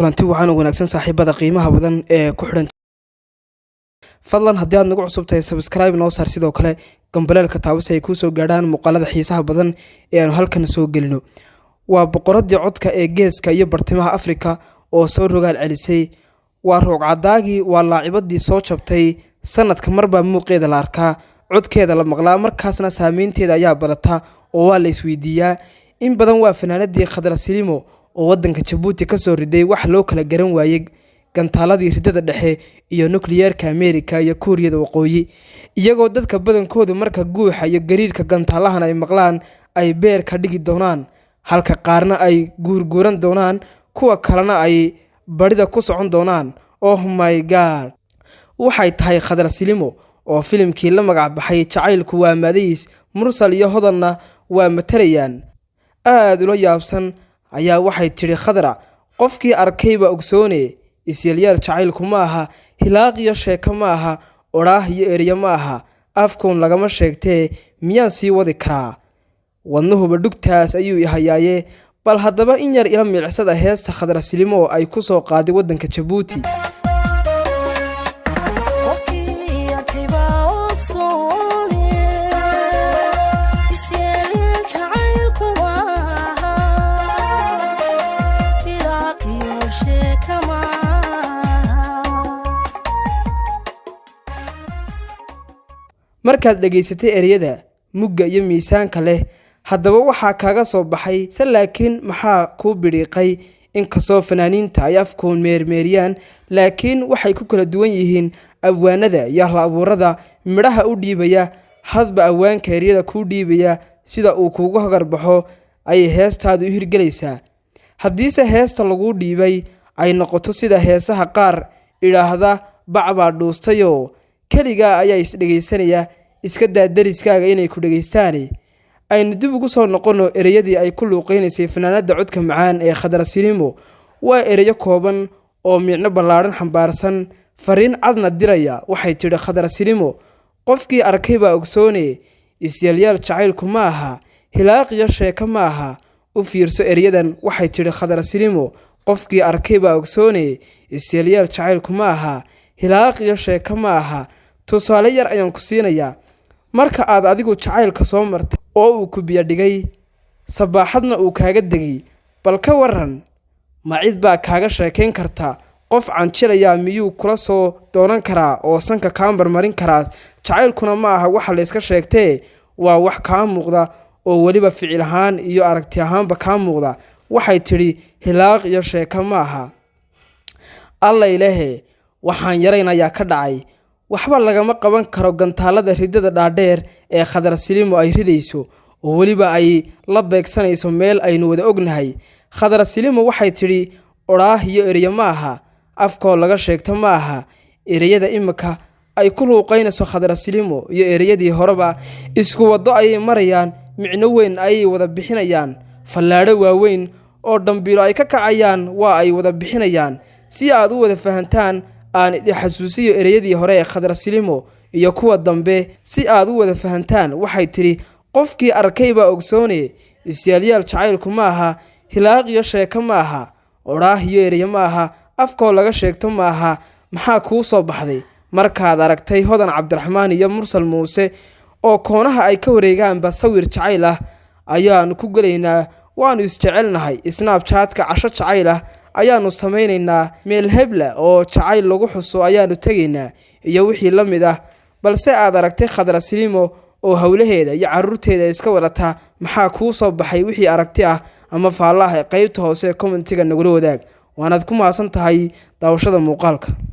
kulanti waxaan wanaagsan saaxiibada qiimaha badan ee ku xiran fadlan haddii aad nagu cusub tahay subscribe noo saar sidoo kale gambaleelka taabasay ku soo gaadhaan muuqaalada xiisaha badan ee aan halkan soo gelino waa boqoradii codka ee geeska iyo bartamaha Afrika oo soo rogaal celisay waa roogcadaagii waa laacibadii soo jabtay sanadka marba muuqeeda la arkaa codkeeda la maqlaa markaasna saameynteeda ayaa balata oo waa la isweydiiyaa in badan waa fanaanadii Khadra Silimo oo wadanka Djibouti ka soo riday wax loo kala garan waayay gantaaladii ridada dhexe iyo nuclearka America iyo Kuuriyada Waqooyi iyagoo dadka badankoodu marka guuxa iyo gariirka gantaalahan ay maqlaan ay beer ka dhigi doonaan halka qaarna ay guurguuran doonaan kuwa kalena ay barida ku socon doonaan oh my god waxay tahay Khadra Silimo oo filimkii la magac baxay jacaylku waa madays mursal iyo hodanna waa matarayaan aad loo yaabsan ayaa waxay tiri Khadra qofkii arkayba ogsoone isyalyaal jacaylku ma aha hilaaq iyo sheeko ma aha oraah iyo eriya ma aha afkoon lagama sheegtee miyaan sii wadi karaa wadnuhuba dhugtaas ayuu ihayaaye bal haddaba in yar ila milicsada heesta Khadra Silimo ay ku soo qaaday wadanka Djibouti markaad dhageysatay ereyada mugga iyo miisaanka leh haddaba waxaa kaaga soo baxay laakiin maxaa ku biriiqay in ka soo fanaaniinta ay afkoon meermeeriyaan laakiin waxay ku kala duwan yihiin abwaanada iyo hal-abuurada midhaha u dhiibaya hadba awaanka ereyada ku dhiibaya sida uu kuugu hagarbaxo ay heestaadu u hirgelaysaa haddiise heesta lagu dhiibay ay noqoto sida heesaha qaar idhaahda bacbaa dhuustayoo kaliga ayaa isdhageysanaya iska daadariskaaga inay ku dhageystaan aynu dib ugu soo noqono ereyadii ay ku luuqeynaysay fanaanada codka macaan ee Khadra Silimo waa ereyo kooban oo micno ballaaran xambaarsan fariin cadna diraya waxay tiri Khadra Silimo qofkii arkayba ogsoone isyalyaal jacaylku ma aha hilaaq iyo sheeko ma aha u fiirso ereyadan waxay tiri Khadra Silimo qofkii arkayba ogsoone isyalyaal jacaylku ma aha hilaaq iyo sheeko ma aha tusaale yar ayaan ku siinayaa marka aad adigu jacaylka soo martay oo uu ku biya dhigay sabaaxadna uu kaaga degay bal ka waran ma cid baa kaaga sheekayn karta qof canjilaya miyuu kula soo doonan karaa oo sanka kaambar marin karaa jacaylkuna ma aha waxa la iska sheegtee waa wax kaa muuqda oo waliba ficil ahaan iyo aragti ahaanba kaa muuqda waxay tiri hilaaq iyo sheeko ma aha alla ilaahe waxaan yaraynayaa ka dhacay waxba lagama qaban karo gantaalada ridada dhaadheer ee Khadra Silimo ay ridayso oo waliba ay la beegsanayso meel aynu wada ognahay Khadra Silimo waxay tiri oraah iyo eriya ma aha afkoo laga sheegto ma aha ereyada imika ay ku luuqeynayso Khadra Silimo iyo ereyadii horeba isku wado ay marayaan micno weyn ay wada bixinayaan fallaadho waaweyn oo dambiilo ay ka kacayaan waa ay wada bixinayaan si aad u wada fahantaan aan idin xasuusiyo ereyadii hore ee Khadra Silimo iyo kuwa dambe si aad u wada fahantaan waxay tiri qofkii arkayba ogsoone isyalyaal jacaylku ma aha hilaaq iyo sheeko ma aha oraah iyo eriya ma aha afkoo laga sheegto ma aha maxaa kuu soo baxday markaad aragtay Hodan Cabdiraxmaan iyo Mursal Muuse oo koonaha ay ka wareegaanba sawir jacayl ah ayaanu ku galaynaa waanu isjecelnahay Snapchat-ka casho jacayl ah ayaanu sameynaynaa meel hebla oo jacayl lagu xuso ayaanu tagaynaa iyo wixii la mid ah balse aad aragtay Khadra Silimo oo hawlaheeda iyo carruurteeda iska wadata maxaa kuu soo baxay wixii aragti ah ama faalaha qaybta hoose ee commentiga nagula wadaag waanaad ku maasan tahay daawashada muuqaalka.